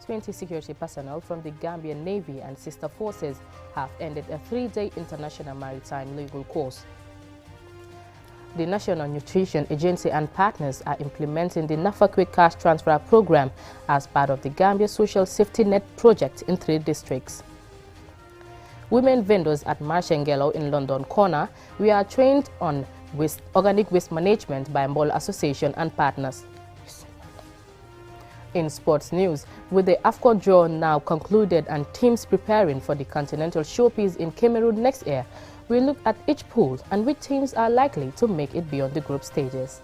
20 security personnel from the Gambian Navy and sister forces have ended a 3-day international maritime legal course. The National Nutrition Agency and partners are implementing the NAFA Quick Cash Transfer Program as part of the Gambia Social Safety Net project in 3 districts. Women vendors at Marshengelo in London Corner, we are trained on organic waste management by Mbol Association and partners. In sports news, with the AFCON draw now concluded and teams preparing for the Continental Showpiece in Cameroon next year, we look at each pool and which teams are likely to make it beyond the group stages.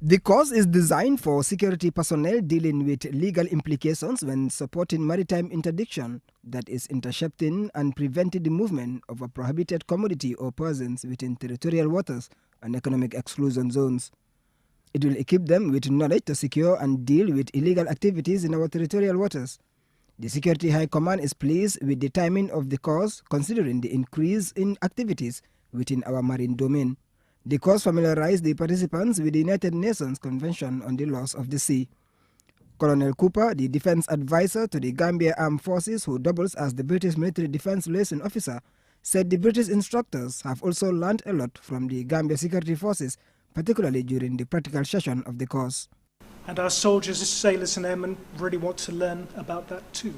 The course is designed for security personnel dealing with legal implications when supporting maritime interdiction, that is intercepting and preventing the movement of a prohibited commodity or persons within territorial waters and economic exclusion zones. It will equip them with knowledge to secure and deal with illegal activities in our territorial waters. The Security High Command is pleased with the timing of the course considering the increase in activities within our marine domain. The course familiarized the participants with the United Nations Convention on the Laws of the Sea. Colonel Cooper, the defense advisor to the Gambia Armed Forces who doubles as the British Military Defense Liaison Officer, said the British instructors have also learned a lot from the Gambia Security Forces, particularly during the practical session of the course. And our soldiers, sailors and airmen really want to learn about that too.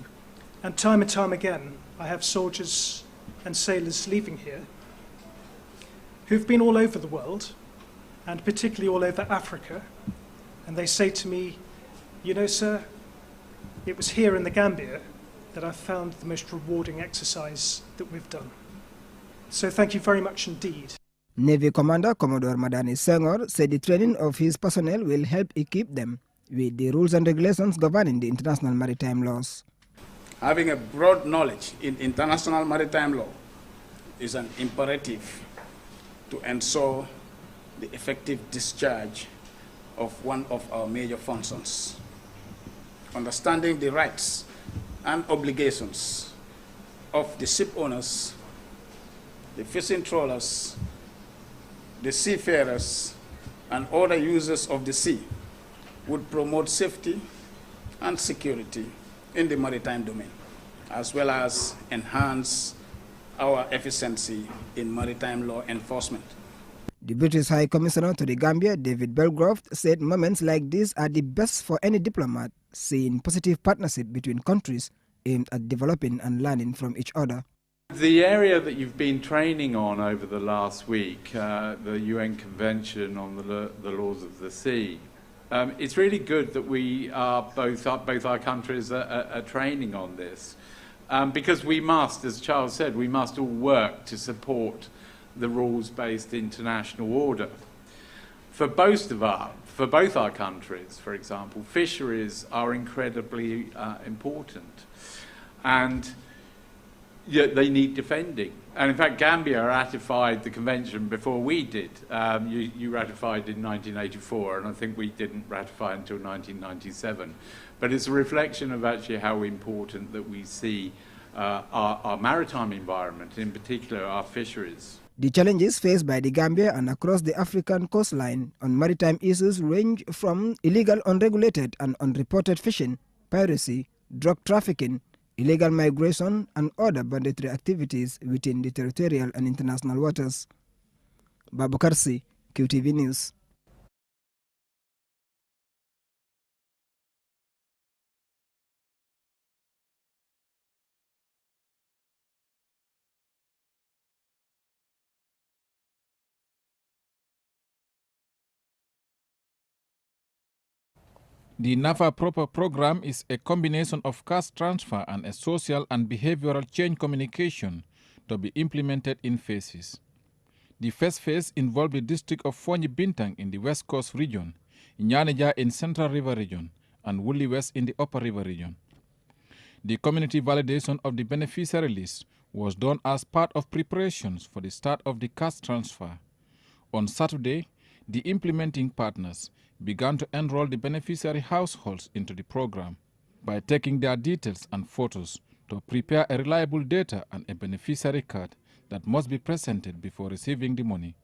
And time again, I have soldiers and sailors leaving here who've been all over the world, and particularly all over Africa, and they say to me, you know, sir, it was here in the Gambia that I found the most rewarding exercise that we've done. So thank you very much indeed. Navy Commander Commodore Madani Senghor said the training of his personnel will help equip them with the rules and regulations governing the international maritime laws. Having a broad knowledge in international maritime law is an imperative to ensure the effective discharge of one of our major functions. Understanding the rights and obligations of the ship owners, the fishing trawlers, the seafarers, and other users of the sea would promote safety and security in the maritime domain, as well as enhance our efficiency in maritime law enforcement. The British High Commissioner to the Gambia, David Belcroft, said moments like this are the best for any diplomat, seeing positive partnership between countries aimed at developing and learning from each other. The area that you've been training on over the last week, the UN Convention on the Laws of the Sea, it's really good that we are both our countries are training on this. Because we must, as Charles said, we must all work to support the rules-based international order. For both our countries, for example, fisheries are incredibly important, and yet they need defending. And in fact, Gambia ratified the convention before we did. You ratified in 1984, and I think we didn't ratify until 1997. But it's a reflection of actually how important that we see our maritime environment, in particular our fisheries. The challenges faced by the Gambia and across the African coastline on maritime issues range from illegal, unregulated and unreported fishing, piracy, drug trafficking, illegal migration and other banditry activities within the territorial and international waters. Babukarsi, QTV News. The NAFA Proper program is a combination of cash transfer and a social and behavioral change communication to be implemented in phases. The first phase involved the district of Fonyi Bintang in the West Coast region, Nyaneja in Central River region, and Woolly West in the Upper River region. The community validation of the beneficiary list was done as part of preparations for the start of the cash transfer. On Saturday, the implementing partners began to enroll the beneficiary households into the program by taking their details and photos to prepare a reliable data and a beneficiary card that must be presented before receiving the money.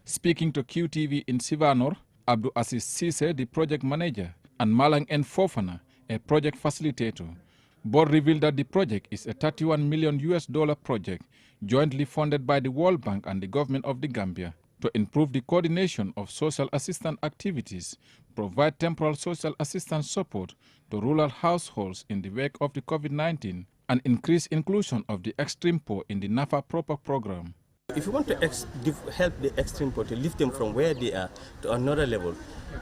Speaking to QTV in Sivanor, Abdul Aziz Sise, the project manager, and Malang N. Fofana, a project facilitator, both revealed that the project is a $31 million project jointly funded by the World Bank and the government of the Gambia to improve the coordination of social assistance activities, provide temporal social assistance support to rural households in the wake of the COVID-19, and increase inclusion of the extreme poor in the NAFA proper program. If you want to help the extreme poor to lift them from where they are to another level,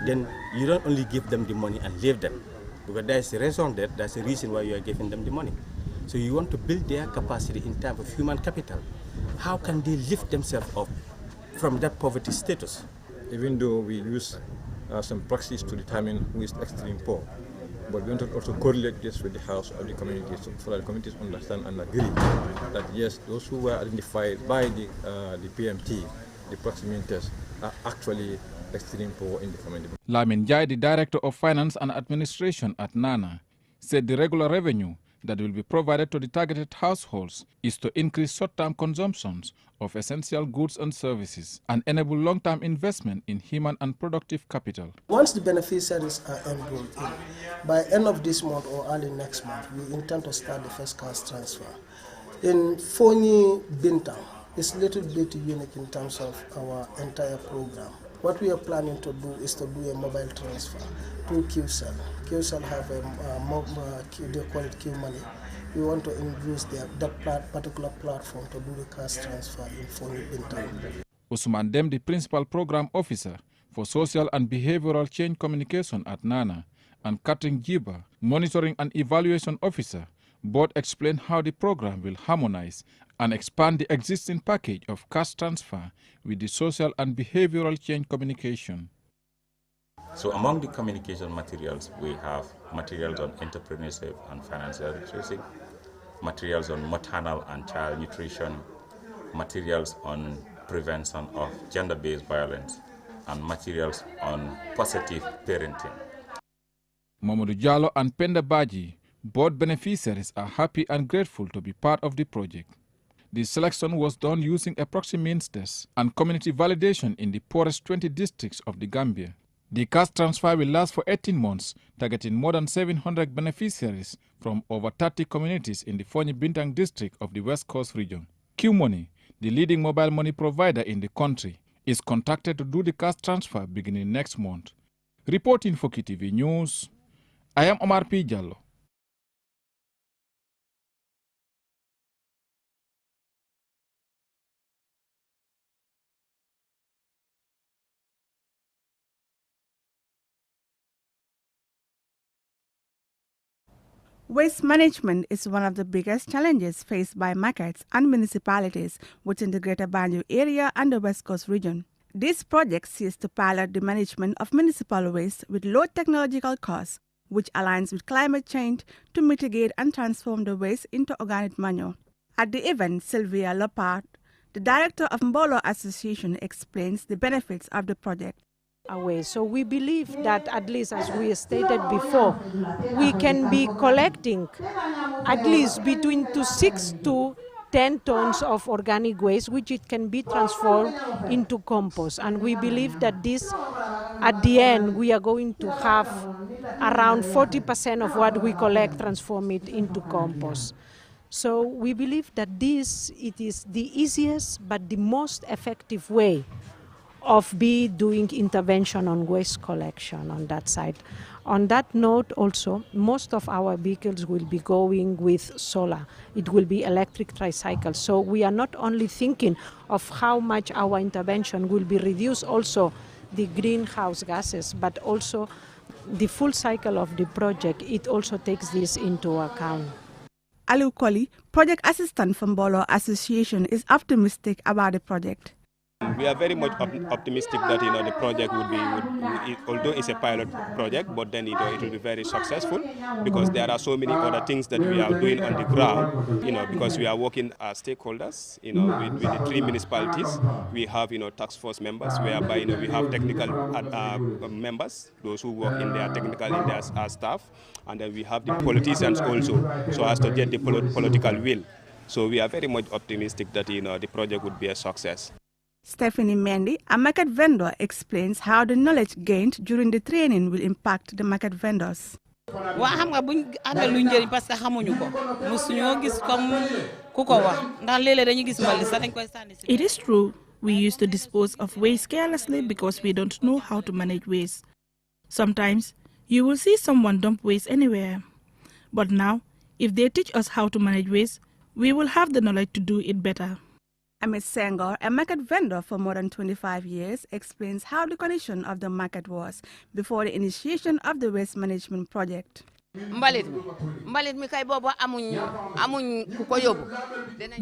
then you don't only give them the money and leave them. Because there's a reason that's the reason why you are giving them the money. So you want to build their capacity in terms of human capital. How can they lift themselves up from that poverty status? Even though we use some proxies to determine who is extreme poor, but we want to also correlate this with the house of the community so that the communities understand and agree that yes, those who were identified by the PMT, the proximities, are actually extreme poor in the community. Lamin Jai, the Director of Finance and Administration at NANA, said the regular revenue that will be provided to the targeted households is to increase short-term consumptions of essential goods and services and enable long-term investment in human and productive capital. Once the beneficiaries are enrolled in, by end of this month or early next month, we intend to start the first cash transfer. In Foni Bintang, it's a little bit unique in terms of our entire program. What we are planning to do is to do a mobile transfer to QCell. QCell have they call it Q Money. We want to introduce that particular platform to do the cash transfer in Foni Bintang. Usman Dem, the Principal Program Officer for Social and Behavioral Change Communication at NANA, and Katrin Jiba, Monitoring and Evaluation Officer, both explain how the program will harmonize and expand the existing package of cash transfer with the social and behavioral change communication. So among the communication materials, we have materials on entrepreneurship and financial literacy, materials on maternal and child nutrition, materials on prevention of gender-based violence, and materials on positive parenting. Mamadou Jallo and Penda Baji, both beneficiaries, are happy and grateful to be part of the project. The selection was done using a proxy means test and community validation in the poorest 20 districts of the Gambia. The cash transfer will last for 18 months, targeting more than 700 beneficiaries from over 30 communities in the Foni Bintang district of the West Coast region. Q-Money, the leading mobile money provider in the country, is contracted to do the cash transfer beginning next month. Reporting for QTV News, I am Omar P. Jallo. Waste management is one of the biggest challenges faced by markets and municipalities within the Greater Banjul area and the West Coast region. This project seeks to pilot the management of municipal waste with low technological costs, which aligns with climate change to mitigate and transform the waste into organic manure. At the event, Sylvia Lopart, the director of Mbolo Association, explains the benefits of the project. Away. So we believe that, at least as we stated before, we can be collecting at least between 6 to 10 tons of organic waste, which it can be transformed into compost. And we believe that this, at the end, we are going to have around 40% of what we collect, transform it into compost. So we believe that it is the easiest but the most effective way of doing intervention on waste collection on that side. On that note also, most of our vehicles will be going with solar. It will be electric tricycles. So we are not only thinking of how much our intervention will be reduced, also the greenhouse gases, but also the full cycle of the project. It also takes this into account. Aliu Koli, project assistant from Mbolo Association, is optimistic about the project. We are very much optimistic that the project would be, although it's a pilot project, but then it will be very successful because there are so many other things that we are doing on the ground. Because we are working as stakeholders, with the 3 municipalities. We have task force members, whereby we have technical members, those who work in their staff, and then we have the politicians also, so as to get the political will. So we are very much optimistic that the project would be a success. Stephanie Mendy, a market vendor, explains how the knowledge gained during the training will impact the market vendors. It is true, we used to dispose of waste carelessly because we don't know how to manage waste. Sometimes you will see someone dump waste anywhere. But now, if they teach us how to manage waste, we will have the knowledge to do it better. Amit Senghor, a market vendor for more than 25 years, explains how the condition of the market was before the initiation of the waste management project.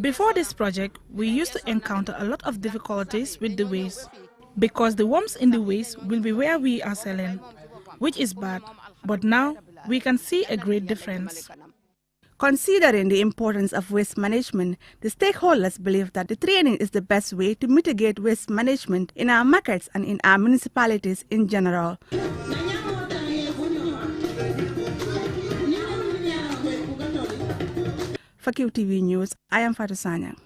Before this project, we used to encounter a lot of difficulties with the waste because the worms in the waste will be where we are selling, which is bad. But now we can see a great difference. Considering the importance of waste management, the stakeholders believe that the training is the best way to mitigate waste management in our markets and in our municipalities in general. For QTV News, I am Fatou Sanyang.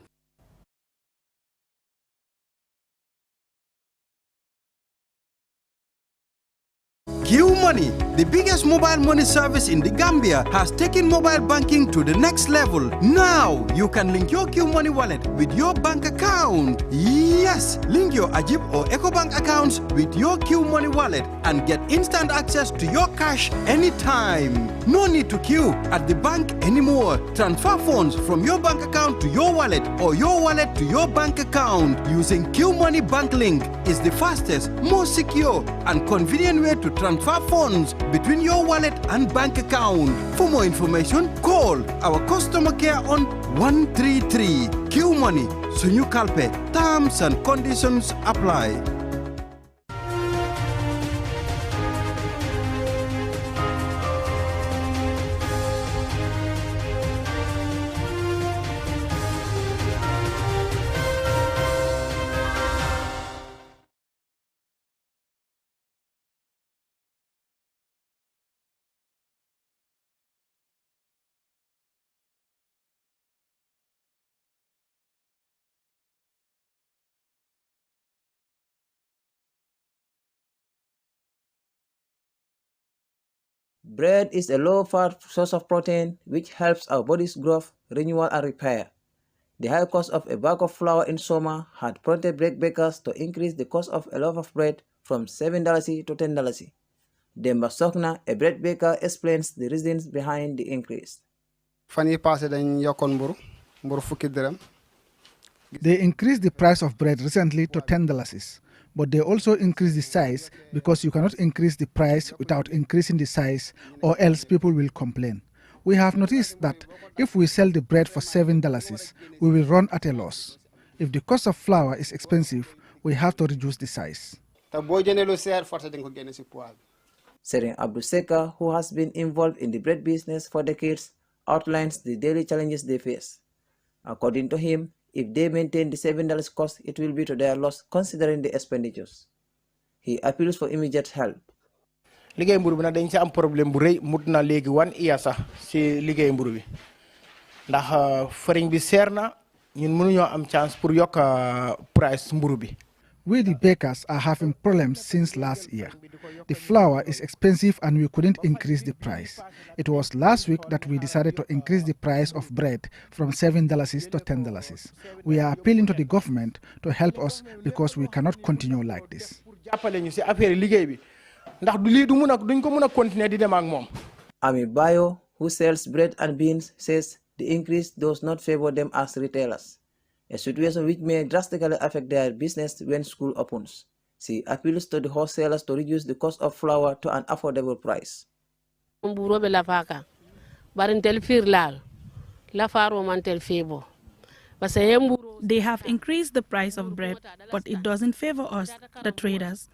Q Money, the biggest mobile money service in the Gambia, has taken mobile banking to the next level. Now, you can link your Q Money wallet with your bank account. Yes, link your Ajib or EcoBank accounts with your Q Money wallet and get instant access to your cash anytime. No need to queue at the bank anymore. Transfer funds from your bank account to your wallet or your wallet to your bank account using Q Money Bank Link is the fastest, most secure, and convenient way to transfer funds between your wallet and bank account. For more information, call our customer care on 133. Q Money, Sunyu Kalpe. Terms and conditions apply. Bread is a low-fat source of protein which helps our body's growth, renewal, and repair. The high cost of a bag of flour in summer had prompted bread bakers to increase the cost of a loaf of bread from $7 to $10. Demba Sokna, a bread baker, explains the reasons behind the increase. They increased the price of bread recently to $10. But they also increase the size because you cannot increase the price without increasing the size, or else people will complain. We have noticed that if we sell the bread for $7, we will run at a loss. If the cost of flour is expensive, we have to reduce the size. Seren Abdul Seka, who has been involved in the bread business for decades, outlines the daily challenges they face. According to him, if they maintain the $7 cost, it will be to their loss considering the expenditures. He appeals for immediate help. liggéey mburu bi nag dañ ci am problème bu rëy mut na léegi 1 year sax ci liggéey mburu bi ndax farine bi seer na ñun mënuñoo am chance pour yokk price mburu bi. We the bakers are having problems since last year. The flour is expensive and we couldn't increase the price. It was last week that we decided to increase the price of bread from $7 to $10. We are appealing to the government to help us because we cannot continue like this. Ami Bayo, who sells bread and beans, says the increase does not favor them as retailers, a situation which may drastically affect their business when school opens. She appeals to the wholesalers to reduce the cost of flour to an affordable price. They have increased the price of bread, but it doesn't favor us, the traders.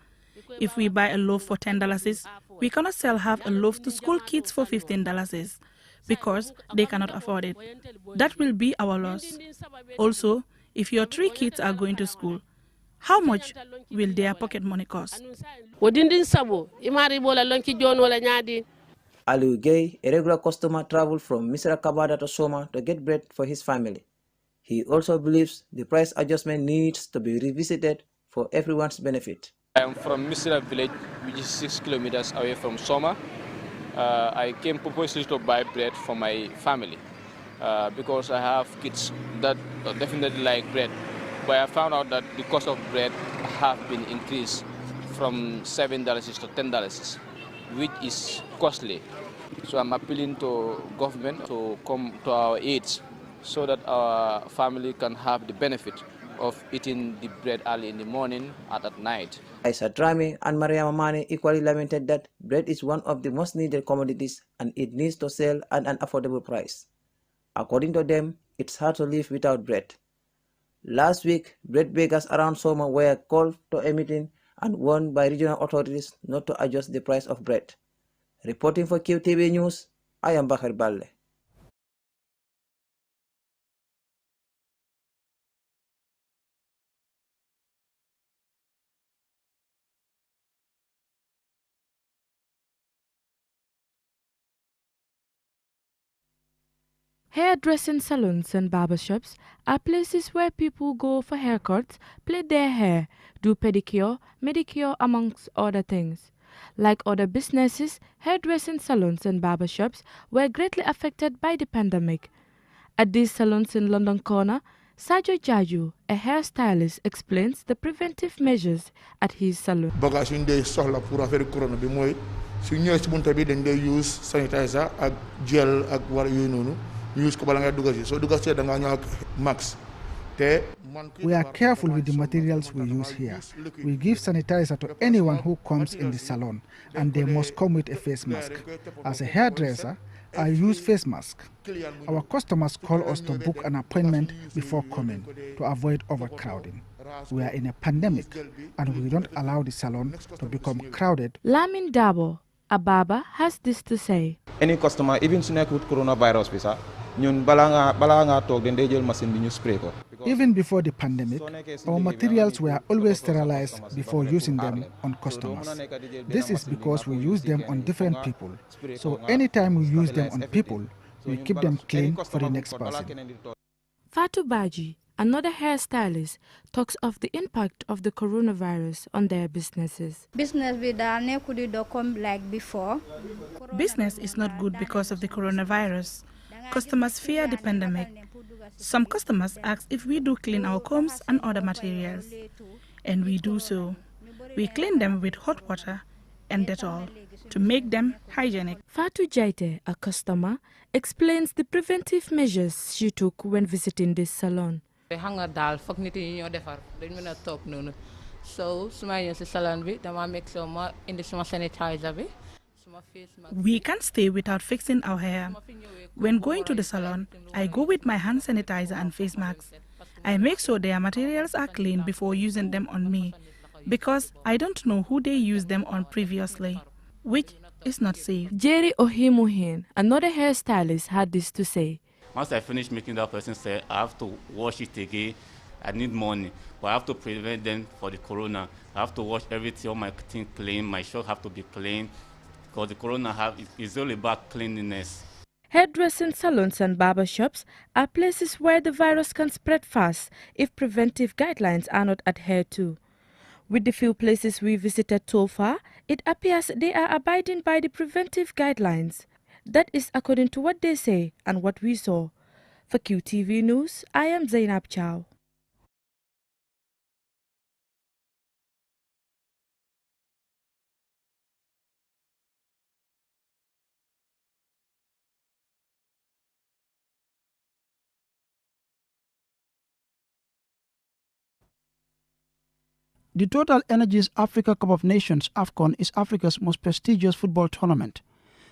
If we buy a loaf for $10, we cannot sell half a loaf to school kids for $15 because they cannot afford it. That will be our loss. Also, if your 3 kids are going to school, how much will their pocket money cost? Aliu Gay, a regular customer, traveled from Misra Kabada to Soma to get bread for his family. He also believes the price adjustment needs to be revisited for everyone's benefit. I am from Misra village, which is 6 kilometers away from Soma. I came purposely to buy bread for my family because I have kids that definitely like bread. But I found out that the cost of bread have been increased from $7 to $10, which is costly. So I'm appealing to government to come to our aid so that our family can have the benefit of eating the bread early in the morning and at night. Aisa Drame and Maria Mamani equally lamented that bread is one of the most needed commodities and it needs to sell at an affordable price. According to them, it's hard to live without bread. Last week, bread bakers around Soma were called to a meeting and warned by regional authorities not to adjust the price of bread. Reporting for QTV News, I am Bakar Balle. Hairdressing salons and barbershops are places where people go for haircuts, plait their hair, do pedicure, manicure, amongst other things. Like other businesses, hairdressing salons and barbershops were greatly affected by the pandemic. At these salons in London Corner, Sajo Jaju, a hairstylist, explains the preventive measures at his salon. Use sanitizer, gel, use max. We are careful with the materials we use here. We give sanitizer to anyone who comes in the salon, and they must come with a face mask. As a hairdresser, I use face mask. Our customers call us to book an appointment before coming to avoid overcrowding. We are in a pandemic, and we don't allow the salon to become crowded. Lamin Dabo, a barber, has this to say. Any customer, even with coronavirus visa, even before the pandemic, our materials were always sterilized before using them on customers. This is because we use them on different people. So anytime we use them on people, we keep them clean for the next person. Fatu Baji, another hairstylist, talks of the impact of the coronavirus on their businesses. Business like before. Business is not good because of the coronavirus. Customers fear the pandemic. Some customers ask if we do clean our combs and other materials. And we do so. We clean them with hot water and Dettol to make them hygienic. Fatu Jaite, a customer, explains the preventive measures she took when visiting this salon. So, salon make sanitizer. We can't stay without fixing our hair. When going to the salon, I go with my hand sanitizer and face masks. I make sure their materials are clean before using them on me, because I don't know who they used them on previously, which is not safe. Jerry Ohimuhin, another hairstylist, had this to say. Once I finish making that person say, I have to wash it again. I need money, but I have to prevent them for the corona. I have to wash everything, all my things clean, my shop have to be clean. Because the corona is all about cleanliness. Hairdressing salons and barbershops are places where the virus can spread fast if preventive guidelines are not adhered to. With the few places we visited so far, it appears they are abiding by the preventive guidelines. That is according to what they say and what we saw. For QTV News, I am Zainab Chow. The Total Energies Africa Cup of Nations AFCON is Africa's most prestigious football tournament.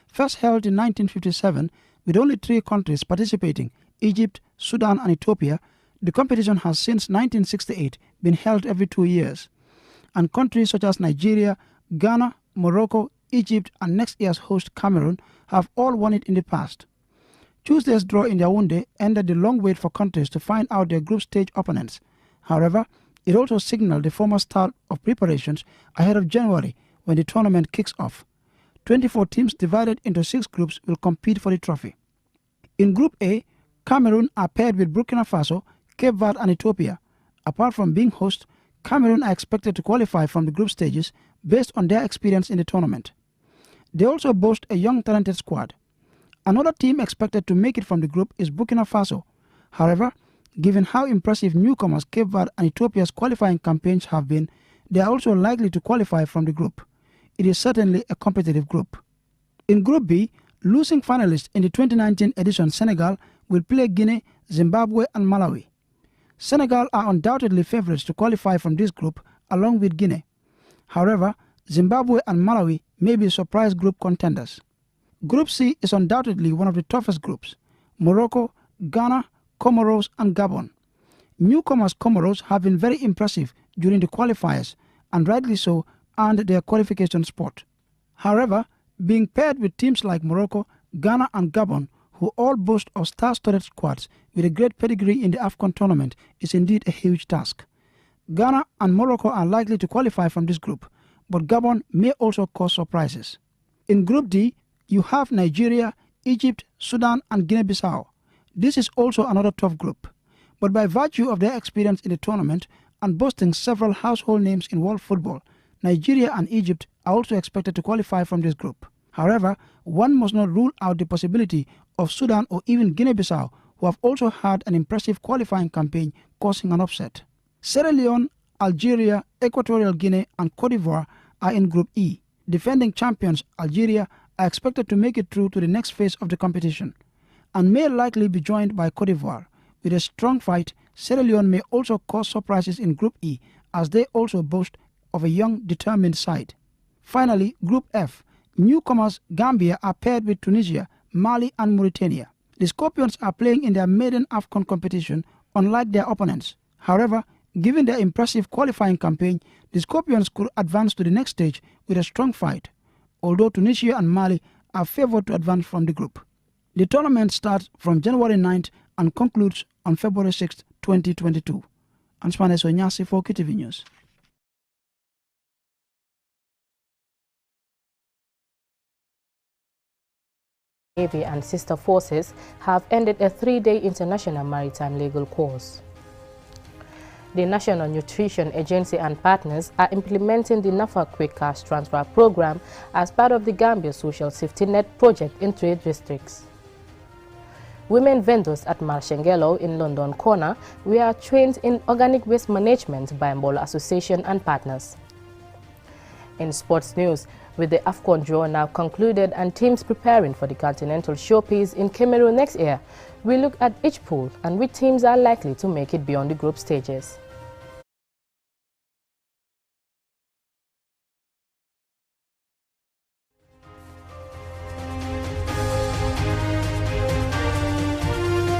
First held in 1957, with only 3 countries participating, Egypt, Sudan and Ethiopia, The competition has since 1968 been held every 2 years, and countries such as Nigeria, Ghana, Morocco, Egypt, and next year's host Cameroon have all won it in the past. Tuesday's draw in Yaoundé ended the long wait for countries to find out their group stage opponents. However, it also signaled the formal start of preparations ahead of January when the tournament kicks off. 24 teams divided into 6 groups will compete for the trophy. In Group A, Cameroon are paired with Burkina Faso, Cape Verde and Ethiopia. Apart from being host, Cameroon are expected to qualify from the group stages based on their experience in the tournament. They also boast a young talented squad. Another team expected to make it from the group is Burkina Faso. However, given how impressive newcomers Cape Verde and Ethiopia's qualifying campaigns have been, they are also likely to qualify from the group. It is certainly a competitive group. In Group B, losing finalists in the 2019 edition Senegal will play Guinea, Zimbabwe and Malawi. Senegal are undoubtedly favourites to qualify from this group along with Guinea. However, Zimbabwe and Malawi may be surprise group contenders. Group C is undoubtedly one of the toughest groups. Morocco, Ghana, Comoros and Gabon. Newcomers Comoros have been very impressive during the qualifiers and rightly so earned their qualification spot. However, being paired with teams like Morocco, Ghana and Gabon, who all boast of star-studded squads with a great pedigree in the AFCON tournament, is indeed a huge task. Ghana and Morocco are likely to qualify from this group, but Gabon may also cause surprises. In Group D, you have Nigeria, Egypt, Sudan and Guinea-Bissau. This is also another tough group, but by virtue of their experience in the tournament and boasting several household names in world football, Nigeria and Egypt are also expected to qualify from this group. However, one must not rule out the possibility of Sudan or even Guinea-Bissau, who have also had an impressive qualifying campaign, causing an upset. Sierra Leone, Algeria, Equatorial Guinea and Cote d'Ivoire are in Group E. Defending champions Algeria are expected to make it through to the next phase of the competition and may likely be joined by Cote d'Ivoire. With a strong fight, Sierra Leone may also cause surprises in Group E as they also boast of a young, determined side. Finally, Group F. Newcomers Gambia are paired with Tunisia, Mali and Mauritania. The Scorpions are playing in their maiden AFCON competition, unlike their opponents. However, given their impressive qualifying campaign, the Scorpions could advance to the next stage with a strong fight, although Tunisia and Mali are favoured to advance from the group. The tournament starts from January 9th and concludes on February 6th, 2022. Ansmane Sonyasi for KTV News. Navy and sister forces have ended a 3-day international maritime legal course. The National Nutrition Agency and partners are implementing the NAFA Quick Cash Transfer Program as part of the Gambia Social Safety Net project in trade districts. Women vendors at Marshengelo in London Corner were trained in organic waste management by Mbola Association and partners. In sports news, with the AFCON draw now concluded and teams preparing for the Continental Showpiece in Cameroon next year, we look at each pool and which teams are likely to make it beyond the group stages.